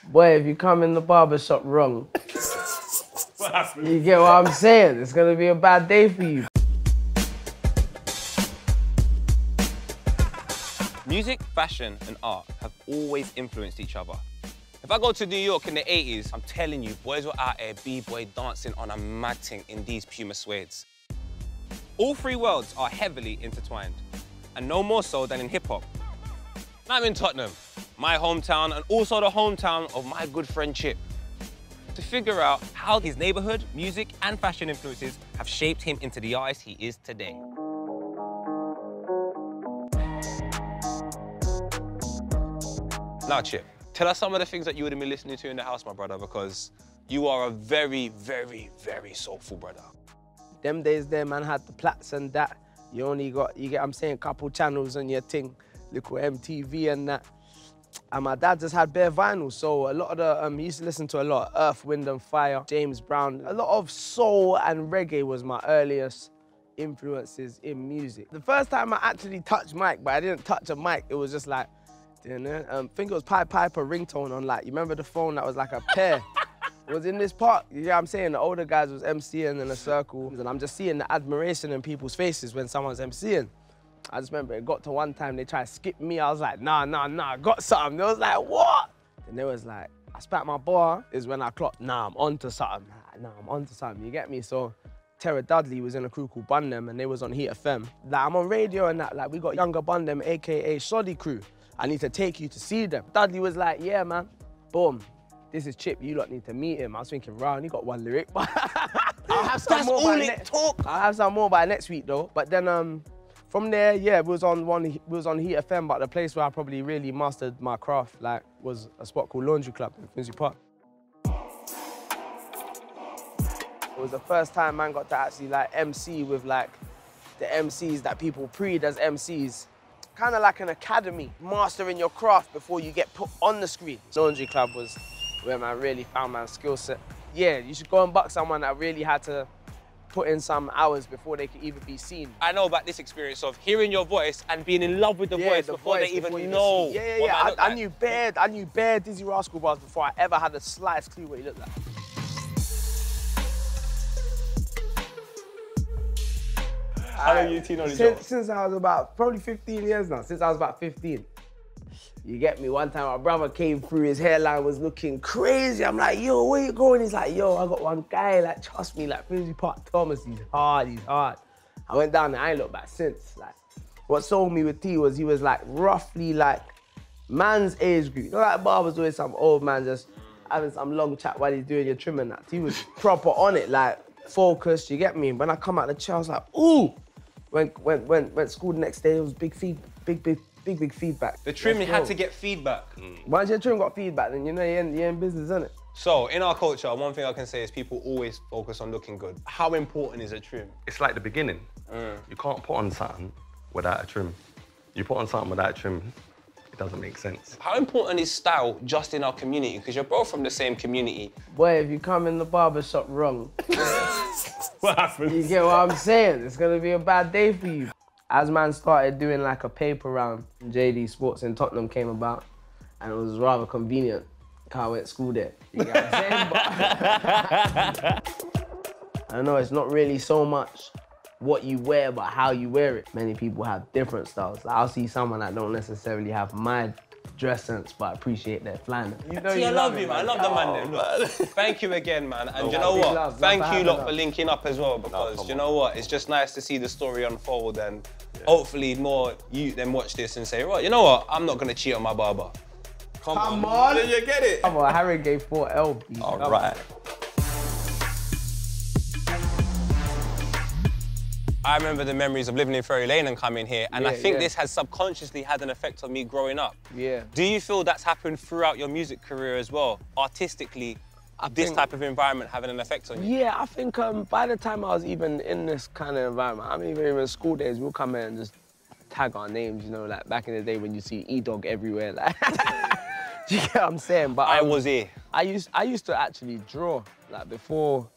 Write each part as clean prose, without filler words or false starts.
Boy, if you come in the barber shop wrong, What happened? you get what I'm saying? It's gonna be a bad day for you. Music, fashion, and art have always influenced each other. If I go to New York in the 80s, I'm telling you, boys were out there b-boy dancing on a mad thing in these Puma suedes. All three worlds are heavily intertwined, and no more so than in hip-hop. I'm in Tottenham, my hometown, and also the hometown of my good friend Chip, to figure out how his neighborhood, music, and fashion influences have shaped him into the artist he is today. Now, Chip, tell us some of the things that you would have been listening to in the house, my brother, because you are a very, very, very soulful brother. Them days there, man, had the plats and that. You only got, you get, I'm saying, couple channels on your thing, little MTV and that. And my dad just had bare vinyl, so a lot of the, he used to listen to a lot of Earth, Wind and Fire, James Brown. A lot of soul and reggae was my earliest influences in music. The first time I actually touched mic, but I didn't touch a mic, it was just like, I think it was Pied Piper ringtone on, like, you remember the phone that was like a pair? It was in this park, you know what I'm saying? The older guys was MCing in a circle, and I'm just seeing the admiration in people's faces when someone's MCing. I just remember it got to one time, they tried to skip me, I was like, nah, I got something. They was like, what? And they was like, I spat my bar, is when I clocked, nah, I'm onto something. Nah, I'm onto something, you get me? So Terror Dudley was in a crew called Bun Them, and they was on Heat FM. Like, I'm on radio and that, like, we got younger Bun Them, AKA Shoddy Crew. I need to take you to see them. Dudley was like, yeah, man, boom. This is Chip, you lot need to meet him. I was thinking, wow, he got one lyric. I'll have some more by I'll have some more by next week though. But then from there, yeah, we was on Heat FM, but the place where I probably really mastered my craft, like, was a spot called Laundry Club in Finsbury Park. It was the first time man got to actually like MC with like the MCs that people preed as MCs. Kind of like an academy, mastering your craft before you get put on the screen. Laundry Club was where man really found my skill set. Yeah, you should go and buck someone that really had to put in some hours before they could even be seen. I know about this experience of hearing your voice and being in love with the voice before they even know. Yeah. I knew bare Dizzy Rascal bars before I ever had the slightest clue what he looked like. How long you teen on his Since I was about, probably 15 years now, since I was about 15. You get me? One time my brother came through, his hairline was looking crazy. I'm like, yo, where you going? He's like, yo, I got one guy, like, trust me, like, Finsbury Park Thomas, he's hard. I went down there, I ain't looked back since. Like, what sold me with T was he was like, roughly like, man's age group. You know, like barbers doing some old man just having some long chat while he's doing your trim and that. He was proper on it, like, focused, you get me? When I come out the chair, I was like, ooh. Went school the next day, it was big feedback. The trim had to get feedback. Once your trim got feedback, then you know you're in business, isn't it? So, in our culture, one thing I can say is people always focus on looking good. How important is a trim? It's like the beginning. You can't put on something without a trim. You put on something without a trim, it doesn't make sense. How important is style just in our community? Because you're both from the same community. Boy, if you come in the barber shop wrong, What happened? you get what I'm saying? It's gonna be a bad day for you. As man started doing like a paper round, JD Sports in Tottenham came about, and it was rather convenient. I went to school there. You get what I'm saying? But I know it's not really so much what you wear, but how you wear it. Many people have different styles. Like, I'll see someone that don't necessarily have my dress sense, but appreciate their flannel. You know, See, I love you, man. I love the man there. Thank you again, man. And you know what? Thank you lot for linking up as well, because you know what? It's just nice to see the story unfold, and hopefully more you then watch this and say, right, you know what? I'm not gonna cheat on my barber. Come on. Did you get it? Come on, Harry gave 4 LB. All right. I remember the memories of living in Ferry Lane and coming here, and I think this has subconsciously had an effect on me growing up. Yeah. Do you feel that's happened throughout your music career as well? Artistically, this type of environment having an effect on you? Yeah, I think by the time I was even in this kind of environment, I mean, even in school days, we'll come in and just tag our names, you know, like back in the day when you see E-Dog everywhere, like. Do you get what I'm saying? But I was here. I used to actually draw, like before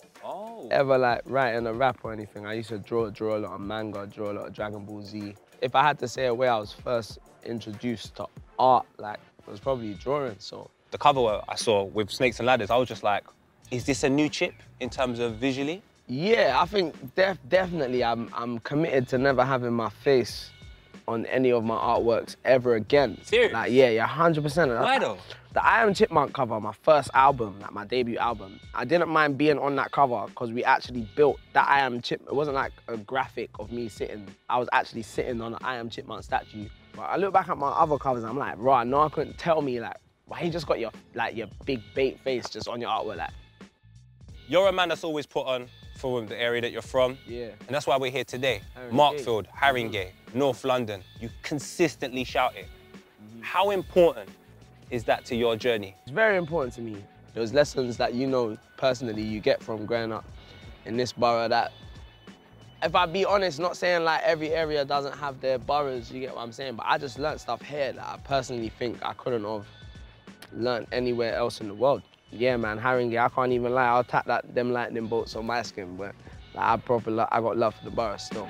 ever like writing a rap or anything. I used to draw a lot of manga, draw a lot of Dragon Ball Z. If I had to say a way I was first introduced to art, like, it was probably drawing. So the cover I saw with Snakes and Ladders, I was just like, is this a new chip in terms of visually? Yeah, I think definitely I'm committed to never having my face on any of my artworks ever again. Serious? Like, yeah, 100%. Why though? The I Am Chipmunk cover, my first album, like my debut album, I didn't mind being on that cover because we actually built that I Am Chipmunk. It wasn't like a graphic of me sitting. I was actually sitting on an I Am Chipmunk statue. But I look back at my other covers and I'm like, bro, no one couldn't tell me like, why you just got your big bait face just on your artwork like. You're a man that's always put on for the area that you're from. Yeah. And that's why we're here today. Haringey. Markfield, Haringey, North London. You consistently shout it. How important is that to your journey? It's very important to me. Those lessons that you know personally you get from growing up in this borough that, if I be honest, not saying like every area doesn't have their boroughs, you get what I'm saying, but I just learned stuff here that I personally think I couldn't have learned anywhere else in the world. Yeah, man, Haringey, I can't even lie. I'll tap them lightning bolts on my skin, but like, I got love for the borough still.